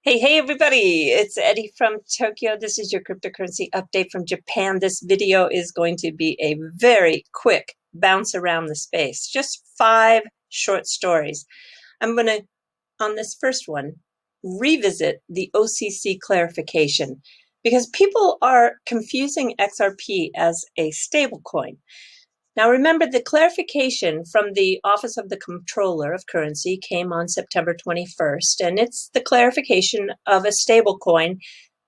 Hey everybody, it's Eddie from Tokyo. This is your cryptocurrency update from Japan. This video is going to be a very quick bounce around the space, just 5 short stories. I'm going to, on this first one, revisit the OCC clarification because people are confusing XRP as a stablecoin. Now remember, the clarification from the Office of the Comptroller of Currency came on September 21st, and it's the clarification of a stablecoin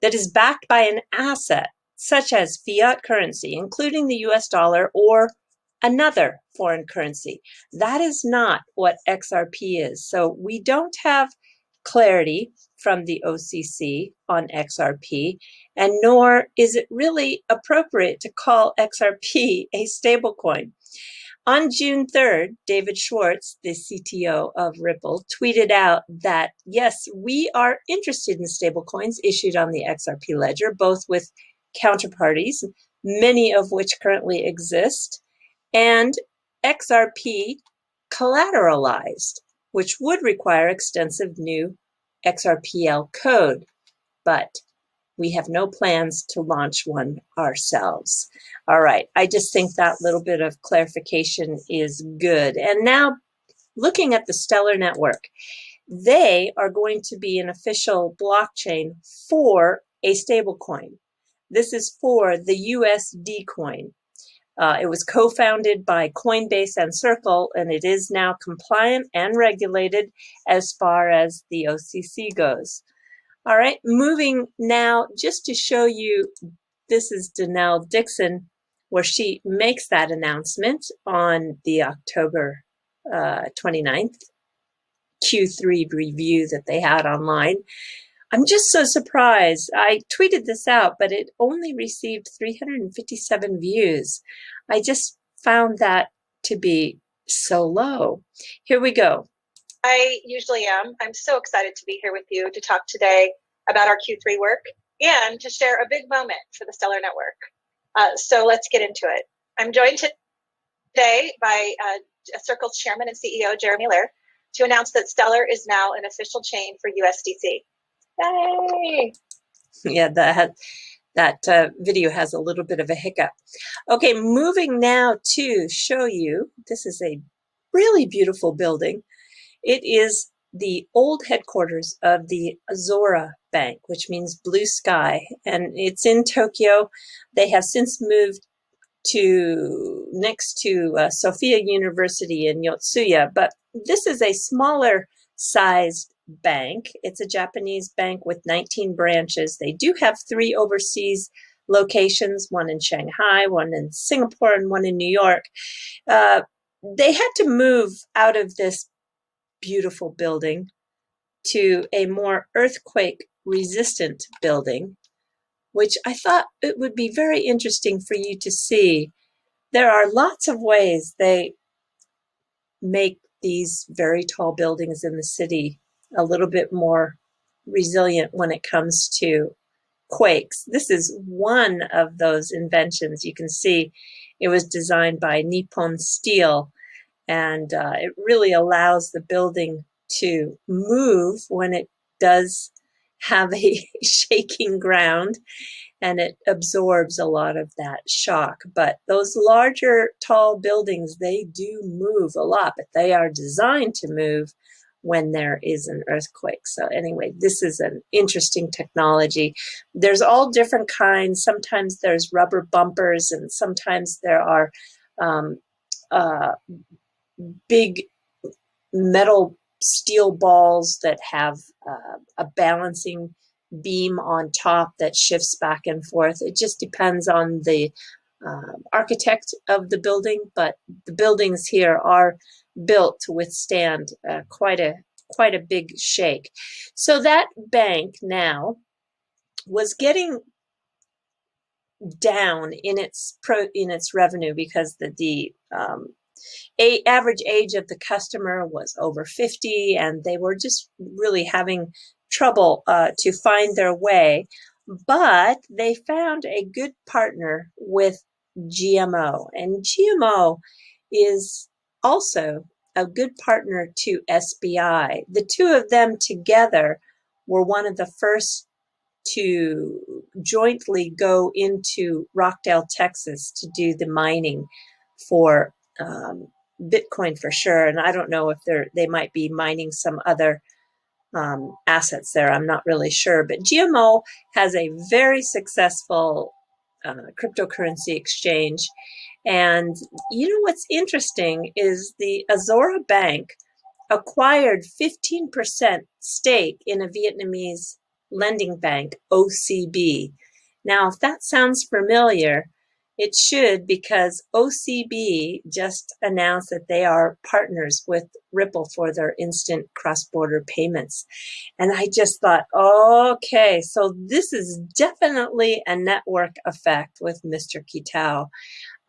that is backed by an asset such as fiat currency, including the US dollar or another foreign currency. That is not what XRP is. So we don't have clarity from the OCC on XRP, and nor is it really appropriate to call XRP a stablecoin. On June 3rd, David Schwartz, the CTO of Ripple, tweeted out that, yes, we are interested in stablecoins issued on the XRP ledger, both with counterparties, many of which currently exist, and XRP collateralized, which would require extensive new XRPL code, but we have no plans to launch one ourselves. All right, I just think that little bit of clarification is good. And now, looking at the Stellar Network, they are going to be an official blockchain for a stablecoin. This is for the USD coin. It was co-founded by Coinbase and Circle, and it is now compliant and regulated as far as the OCC goes. All right, moving now just to show you, this is Danelle Dixon, where she makes that announcement on the October 29th Q3 review that they had online. I'm just so surprised. I tweeted this out, but it only received 357 views. I just found that to be so low. Here we go. I usually am. I'm so excited to be here with you to talk today about our Q3 work and to share a big moment for the Stellar Network. So let's get into it. I'm joined today by Circle's chairman and CEO, Jeremy Lear, to announce that Stellar is now an official chain for USDC. Yay! Yeah, that video has a little bit of a hiccup. Okay, moving now to show you, this is a really beautiful building. It is the old headquarters of the Azora Bank, which means blue sky, and it's in Tokyo. They have since moved to next to Sophia University in Yotsuya, but this is a smaller sized bank. It's a Japanese bank with 19 branches. They do have 3 overseas locations, one in Shanghai, one in Singapore, and one in New York. They had to move out of this beautiful building to a more earthquake resistant building, which I thought it would be very interesting for you to see. There are lots of ways they make these very tall buildings in the city a little bit more resilient when it comes to quakes. This is one of those inventions. You can see it was designed by Nippon Steel, and it really allows the building to move when it does have a shaking ground, and it absorbs a lot of that shock. But those larger, tall buildings, they do move a lot, but they are designed to move when there is an earthquake. So anyway, this is an interesting technology. There's all different kinds. Sometimes there's rubber bumpers, and sometimes there are big metal steel balls that have a balancing beam on top that shifts back and forth. It just depends on the architect of the building, but the buildings here are built to withstand quite a big shake. So that bank now was getting down in its revenue because the average age of the customer was over 50, and they were just really having trouble to find their way. But they found a good partner with GMO, and GMO is also a good partner to SBI. The two of them together were one of the first to jointly go into Rockdale, Texas to do the mining for Bitcoin for sure. And I don't know if they might be mining some other assets there. I'm not really sure. But GMO has a very successful cryptocurrency exchange. And you know what's interesting is the Azora Bank acquired 15% stake in a Vietnamese lending bank, OCB. Now, if that sounds familiar, it should, because OCB just announced that they are partners with Ripple for their instant cross-border payments. And I just thought, okay, so this is definitely a network effect with Mr. Kitao.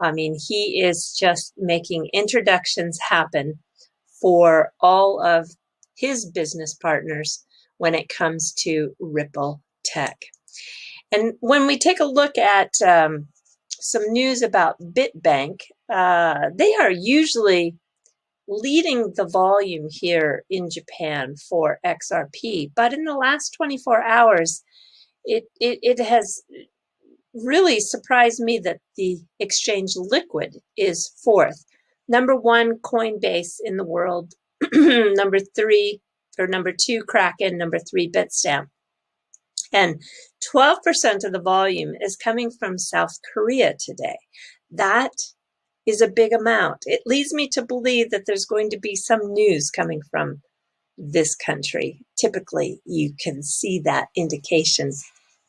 I mean, he is just making introductions happen for all of his business partners when it comes to Ripple Tech. And when we take a look at some news about Bitbank, they are usually leading the volume here in Japan for XRP. But in the last 24 hours, it has really surprised me that the exchange Liquid is fourth. Number one, Coinbase in the world. Number two, Kraken. Number three, Bitstamp. And 12% of the volume is coming from South Korea today. That is a big amount. It leads me to believe that there's going to be some news coming from this country. Typically, you can see that indication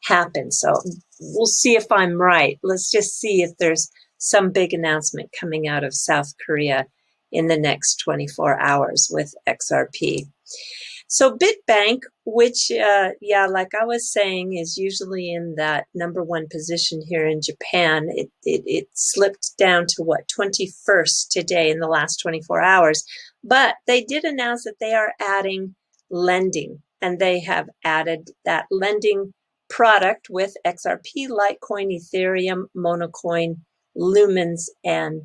happen. So we'll see if I'm right. Let's just see if there's some big announcement coming out of South Korea in the next 24 hours with XRP. So Bitbank, which, like I was saying, is usually in that number one position here in Japan. It slipped down to 21st today in the last 24 hours. But they did announce that they are adding lending, and they have added that lending product with XRP, Litecoin, Ethereum, Monocoin, Lumens, and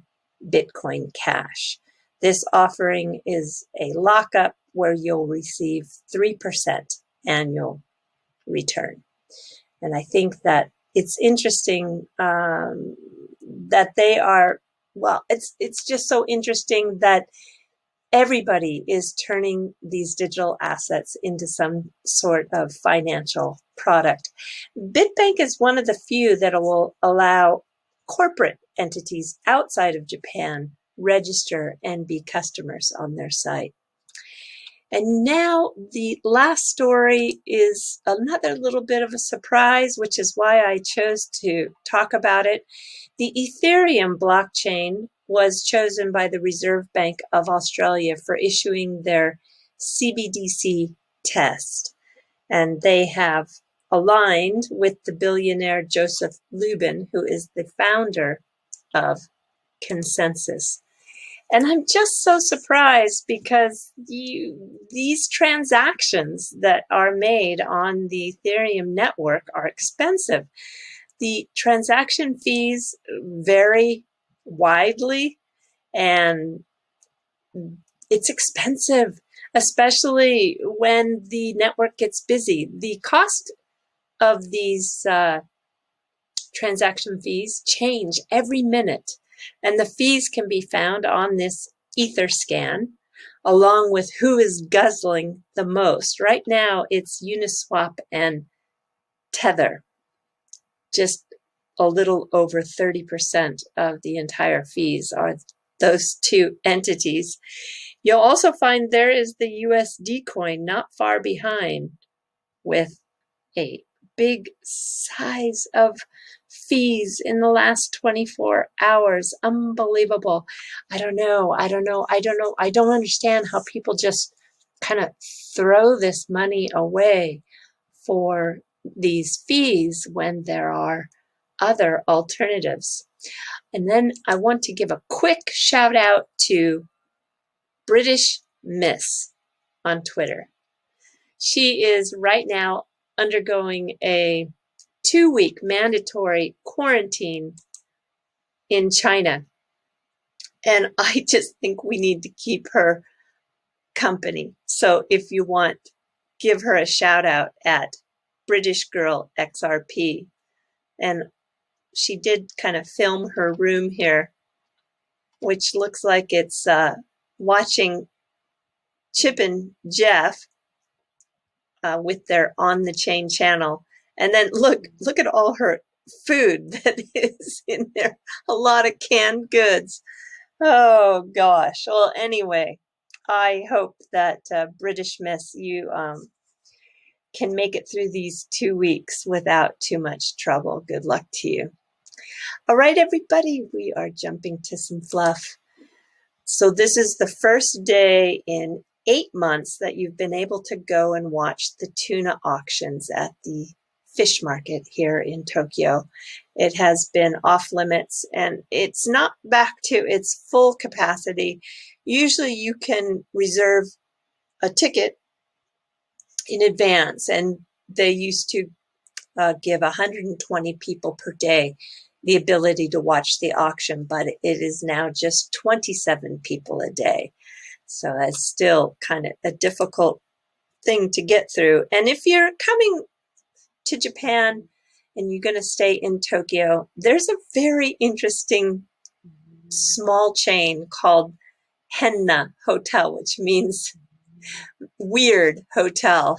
Bitcoin Cash. This offering is a lockup where you'll receive 3% annual return. And I think that it's interesting that they are, it's just so interesting that everybody is turning these digital assets into some sort of financial product. Bitbank is one of the few that will allow corporate entities outside of Japan register and be customers on their site. And now the last story is another little bit of a surprise, which is why I chose to talk about it. The Ethereum blockchain was chosen by the Reserve Bank of Australia for issuing their CBDC test. And they have aligned with the billionaire Joseph Lubin, who is the founder of Consensus. And I'm just so surprised because these transactions that are made on the Ethereum network are expensive. The transaction fees vary widely, and it's expensive, especially when the network gets busy. The cost of these transaction fees change every minute, and the fees can be found on this Etherscan, along with who is guzzling the most. Right now, it's Uniswap and Tether, just a little over 30% of the entire fees are those two entities. You'll also find there is the USD coin not far behind with a big size of fees in the last 24 hours. Unbelievable. I don't understand how people just kind of throw this money away for these fees when there are other alternatives. And then I want to give a quick shout out to British Miss on Twitter. She is right now undergoing a 2-week mandatory quarantine in China. And I just think we need to keep her company. So if you want give her a shout out at British Girl XRP. And she did kind of film her room here, which looks like it's watching Chip and Jeff with their On the Chain channel. And then look at all her food that is in there. A lot of canned goods. Oh gosh. Well, anyway, I hope that British Miss, you can make it through these 2 weeks without too much trouble. Good luck to you. All right, everybody, we are jumping to some fluff. So this is the first day in 8 months that you've been able to go and watch the tuna auctions at the fish market here in Tokyo. It has been off limits and it's not back to its full capacity. Usually you can reserve a ticket in advance, and they used to give 120 people per day the ability to watch the auction, but it is now just 27 people a day. So that's still kind of a difficult thing to get through. And if you're coming to Japan and you're going to stay in Tokyo, there's a very interesting small chain called Henna Hotel, which means weird hotel.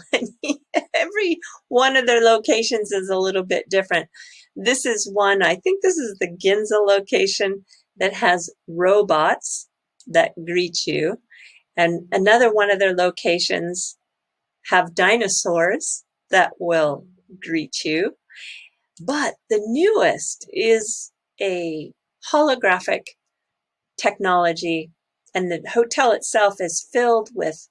Every one of their locations is a little bit different. This is one, I think this is the Ginza location, that has robots that greet you. And another one of their locations have dinosaurs that will greet you. But the newest is a holographic technology, and the hotel itself is filled with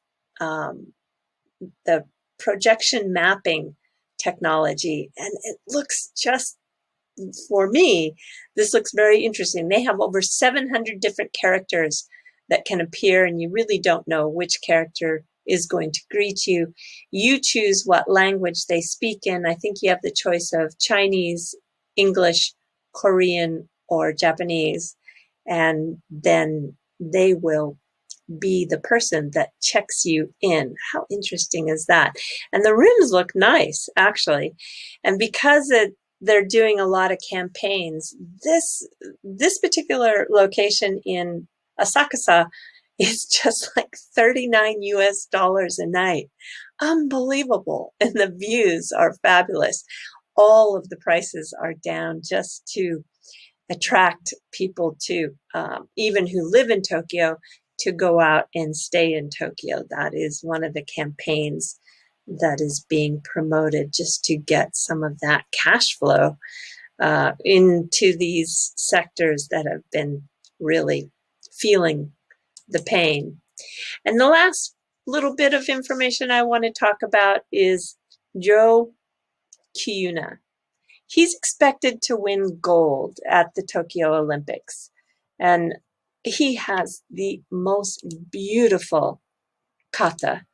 the projection mapping technology. And it looks just, for me, this looks very interesting. They have over 700 different characters that can appear, and you really don't know which character is going to greet you. You choose what language they speak in. I think you have the choice of Chinese, English, Korean, or Japanese, and then they will be the person that checks you in. How interesting is that? And the rooms look nice, actually. And because they're doing a lot of campaigns, this particular location in Asakusa is just like 39 US dollars a night. Unbelievable. And the views are fabulous. All of the prices are down just to attract people to, even who live in Tokyo, to go out and stay in Tokyo. That is one of the campaigns that is being promoted, just to get some of that cash flow into these sectors that have been really feeling the pain. And the last little bit of information I want to talk about is Joe Kiyuna. He's expected to win gold at the Tokyo Olympics. And he has the most beautiful kata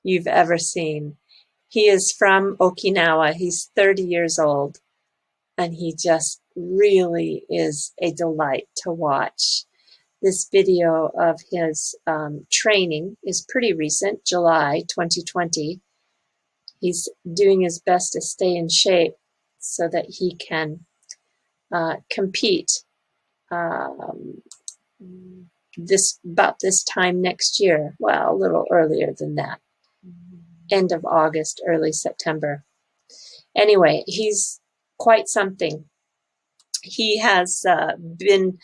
you've ever seen. He is from Okinawa. He's 30 years old. And he just really is a delight to watch. This video of his training is pretty recent, July 2020. He's doing his best to stay in shape so that he can compete about this time next year. Well, a little earlier than that. End of August, early September. Anyway, he's quite something. He has been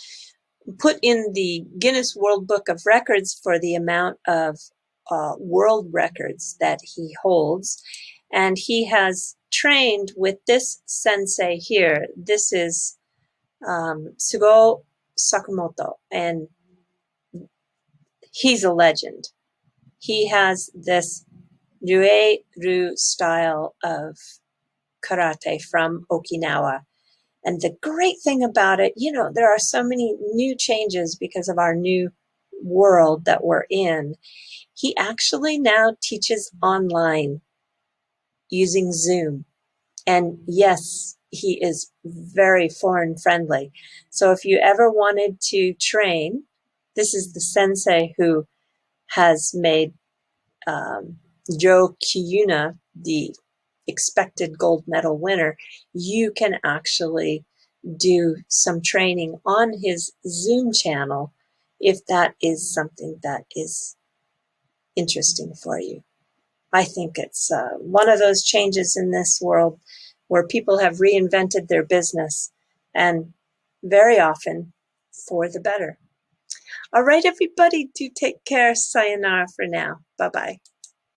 put in the Guinness World Book of Records for the amount of world records that he holds. And he has trained with this sensei here. This is Sugo Sakamoto, and he's a legend. He has this Ryu style of karate from Okinawa. And the great thing about it, there are so many new changes because of our new world that we're in. He actually now teaches online using Zoom. And yes, he is very foreign friendly. So if you ever wanted to train, this is the sensei who has made Joe Kiuna, the expected gold medal winner, you can actually do some training on his Zoom channel if that is something that is interesting for you. I think it's one of those changes in this world where people have reinvented their business, and very often for the better. All right, everybody, do take care. Sayonara for now. Bye-bye.